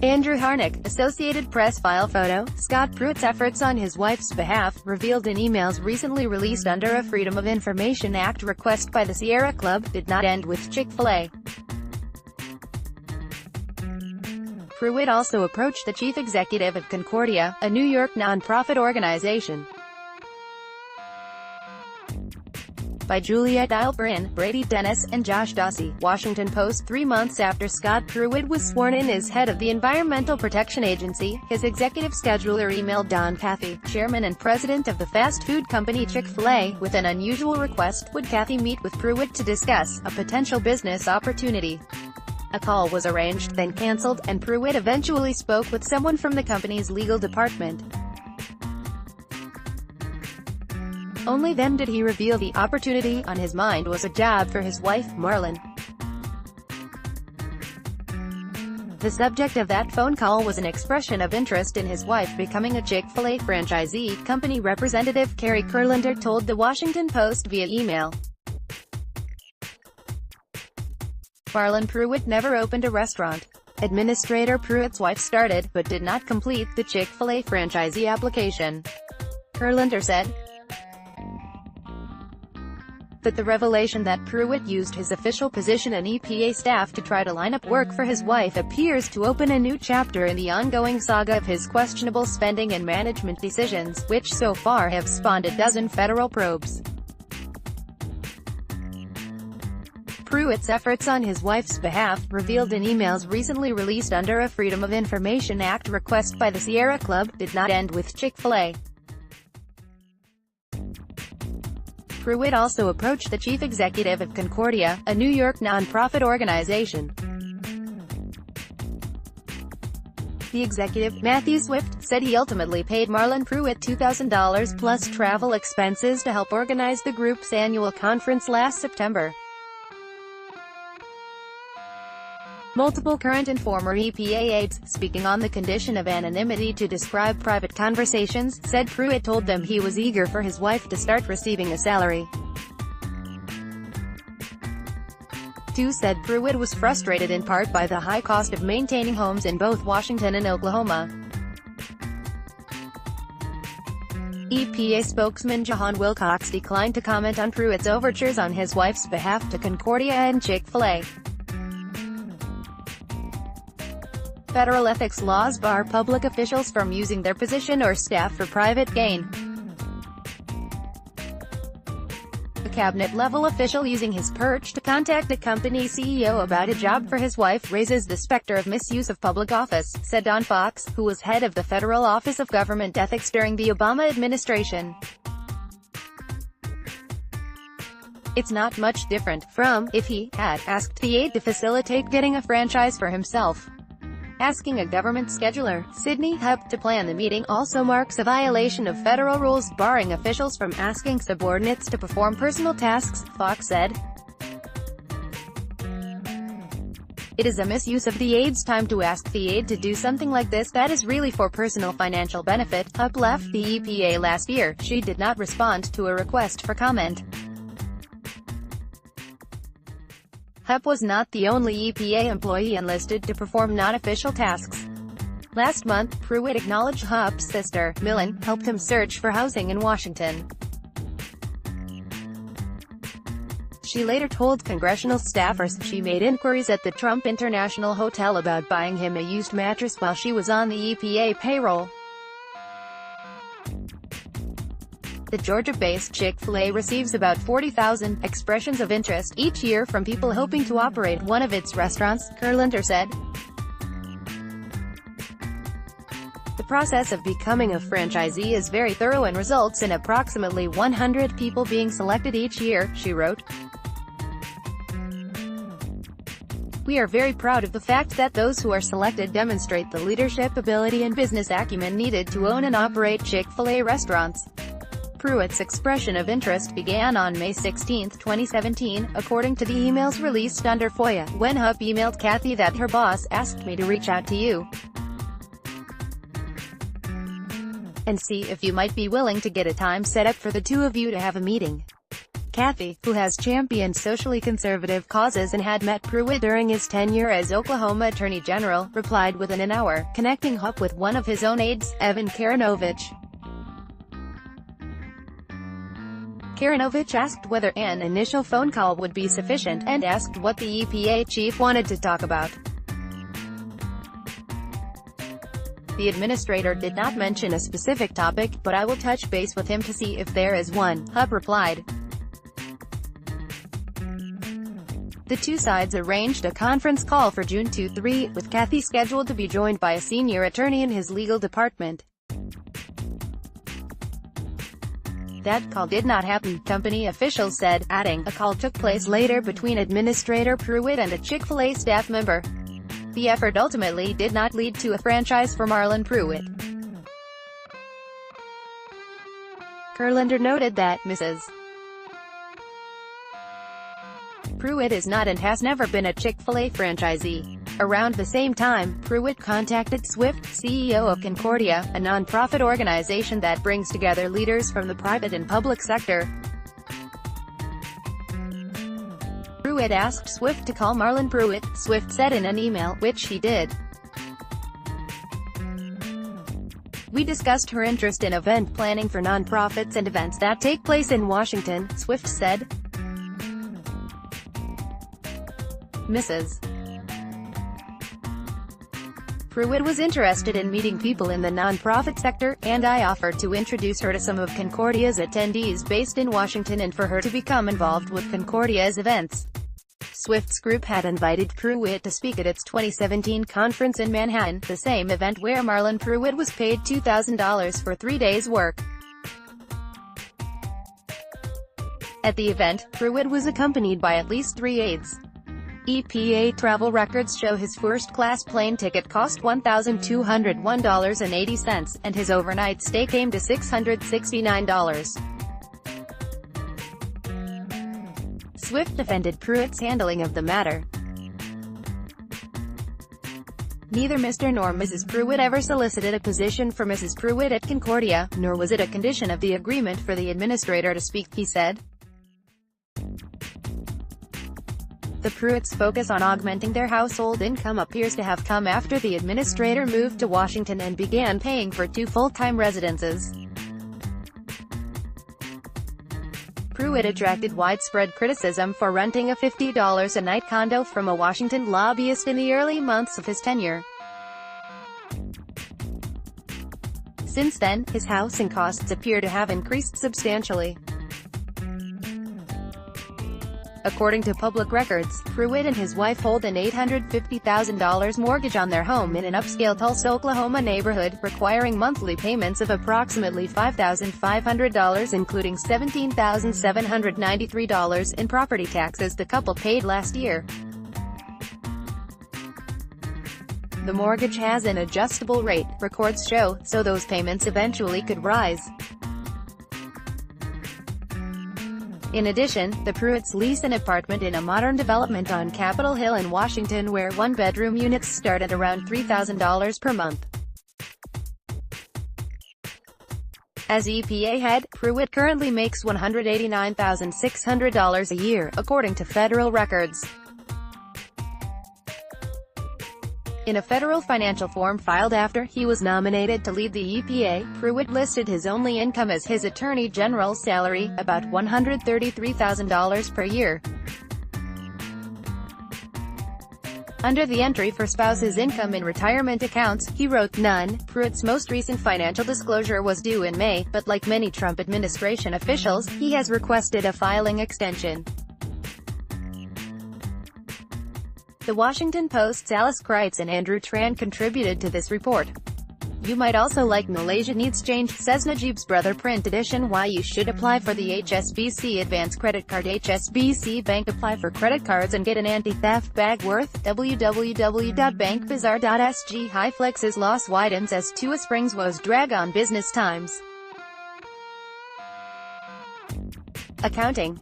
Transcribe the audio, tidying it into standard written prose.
Andrew Harnick, Associated Press file photo. Scott Pruitt's efforts on his wife's behalf, revealed in emails recently released under a Freedom of Information Act request by the Sierra Club, did not end with Chick-fil-A. Pruitt also approached the chief executive of Concordia, a New York nonprofit organization. By Juliette Eilperin, Brady Dennis, and Josh Dawsey. Washington Post. 3 months after Scott Pruitt was sworn in as head of the Environmental Protection Agency, his executive scheduler emailed Don Cathy, chairman and president of the fast food company Chick-fil-A, with an unusual request: would Cathy meet with Pruitt to discuss a potential business opportunity. A call was arranged, then cancelled, and Pruitt eventually spoke with someone from the company's legal department. Only then did he reveal the opportunity on his mind was a job for his wife, Marlon. The subject of that phone call was an expression of interest in his wife becoming a Chick-fil-A franchisee, company representative Carrie Kurlander told The Washington Post via email. Marlon Pruitt never opened a restaurant. Administrator Pruitt's wife started, but did not complete, the Chick-fil-A franchisee application. Kurlander said that the revelation that Pruitt used his official position and EPA staff to try to line up work for his wife appears to open a new chapter in the ongoing saga of his questionable spending and management decisions, which so far have spawned a dozen federal probes. Pruitt's efforts on his wife's behalf, revealed in emails recently released under a Freedom of Information Act request by the Sierra Club, did not end with Chick-fil-A. Pruitt also approached the chief executive of Concordia, a New York nonprofit organization. The executive, Matthew Swift, said he ultimately paid Marlon Pruitt $2,000 plus travel expenses to help organize the group's annual conference last September. Multiple current and former EPA aides, speaking on the condition of anonymity to describe private conversations, said Pruitt told them he was eager for his wife to start receiving a salary. Two said Pruitt was frustrated in part by the high cost of maintaining homes in both Washington and Oklahoma. EPA spokesman John Wilcox declined to comment on Pruitt's overtures on his wife's behalf to Concordia and Chick-fil-A. Federal ethics laws bar public officials from using their position or staff for private gain. A cabinet-level official using his perch to contact a company CEO about a job for his wife raises the specter of misuse of public office, said Don Fox, who was head of the Federal Office of Government Ethics during the Obama administration. It's not much different from if he had asked the aide to facilitate getting a franchise for himself. Asking a government scheduler, Sidney Hupp, to plan the meeting also marks a violation of federal rules barring officials from asking subordinates to perform personal tasks, Fox said. It is a misuse of the aide's time to ask the aide to do something like this that is really for personal financial benefit. Hupp left the EPA last year. She did not respond to a request for comment. Hupp was not the only EPA employee enlisted to perform non-official tasks. Last month, Pruitt acknowledged Hupp's sister, Millen, helped him search for housing in Washington. She later told congressional staffers she made inquiries at the Trump International Hotel about buying him a used mattress while she was on the EPA payroll. The Georgia-based Chick-fil-A receives about 40,000 expressions of interest each year from people hoping to operate one of its restaurants, Kurlander said. The process of becoming a franchisee is very thorough and results in approximately 100 people being selected each year, she wrote. We are very proud of the fact that those who are selected demonstrate the leadership ability and business acumen needed to own and operate Chick-fil-A restaurants. Pruitt's expression of interest began on May 16, 2017, according to the emails released under FOIA, when Hupp emailed Cathy that her boss asked me to reach out to you and see if you might be willing to get a time set up for the two of you to have a meeting. Kathy, who has championed socially conservative causes and had met Pruitt during his tenure as Oklahoma Attorney General, replied within an hour, connecting up with one of his own aides, Evan Karanovich. Karanovich asked whether an initial phone call would be sufficient, and asked what the EPA chief wanted to talk about. The administrator did not mention a specific topic, but I will touch base with him to see if there is one, Hupp replied. The two sides arranged a conference call for June 2-3, with Kathy scheduled to be joined by a senior attorney in his legal department. That call did not happen, company officials said, adding, a call took place later between Administrator Pruitt and a Chick-fil-A staff member. The effort ultimately did not lead to a franchise for Marlon Pruitt. Kurlander noted that Mrs. Pruitt is not and has never been a Chick-fil-A franchisee. Around the same time, Pruitt contacted Swift, CEO of Concordia, a non-profit organization that brings together leaders from the private and public sector. Pruitt asked Swift to call Marlon Pruitt, Swift said in an email, which he did. We discussed her interest in event planning for nonprofits and events that take place in Washington, Swift said. Mrs. Pruitt was interested in meeting people in the nonprofit sector, and I offered to introduce her to some of Concordia's attendees based in Washington and for her to become involved with Concordia's events. Swift's group had invited Pruitt to speak at its 2017 conference in Manhattan, the same event where Marlon Pruitt was paid $2,000 for 3 days' work. At the event, Pruitt was accompanied by at least 3 aides. EPA travel records show his first-class plane ticket cost $1,201.80, and his overnight stay came to $669. Swift defended Pruitt's handling of the matter. Neither Mr. nor Mrs. Pruitt ever solicited a position for Mrs. Pruitt at Concordia, nor was it a condition of the agreement for the administrator to speak, he said. The Pruitts' focus on augmenting their household income appears to have come after the administrator moved to Washington and began paying for 2 full-time residences. Pruitt attracted widespread criticism for renting a $50 a night condo from a Washington lobbyist in the early months of his tenure. Since then, his housing costs appear to have increased substantially. According to public records, Pruitt and his wife hold an $850,000 mortgage on their home in an upscale Tulsa, Oklahoma neighborhood, requiring monthly payments of approximately $5,500, including $17,793 in property taxes the couple paid last year. The mortgage has an adjustable rate, records show, so those payments eventually could rise. In addition, the Pruitts lease an apartment in a modern development on Capitol Hill in Washington where one-bedroom units start at around $3,000 per month. As EPA head, Pruitt currently makes $189,600 a year, according to federal records. In a federal financial form filed after he was nominated to lead the EPA, Pruitt listed his only income as his Attorney General's salary, about $133,000 per year. Under the entry for spouse's income in retirement accounts, he wrote, none. Pruitt's most recent financial disclosure was due in May, but like many Trump administration officials, he has requested a filing extension. The Washington Post's Alice Kreitz and Andrew Tran contributed to this report. You might also like Malaysia Needs Change, says Najib's brother. Print edition. Why you should apply for the HSBC Advance Credit Card. HSBC Bank. Apply for credit cards and get an anti-theft bag worth www.bankbazaar.sg. Highflex's loss widens as Tua Springs woes drag on Business Times. Accounting.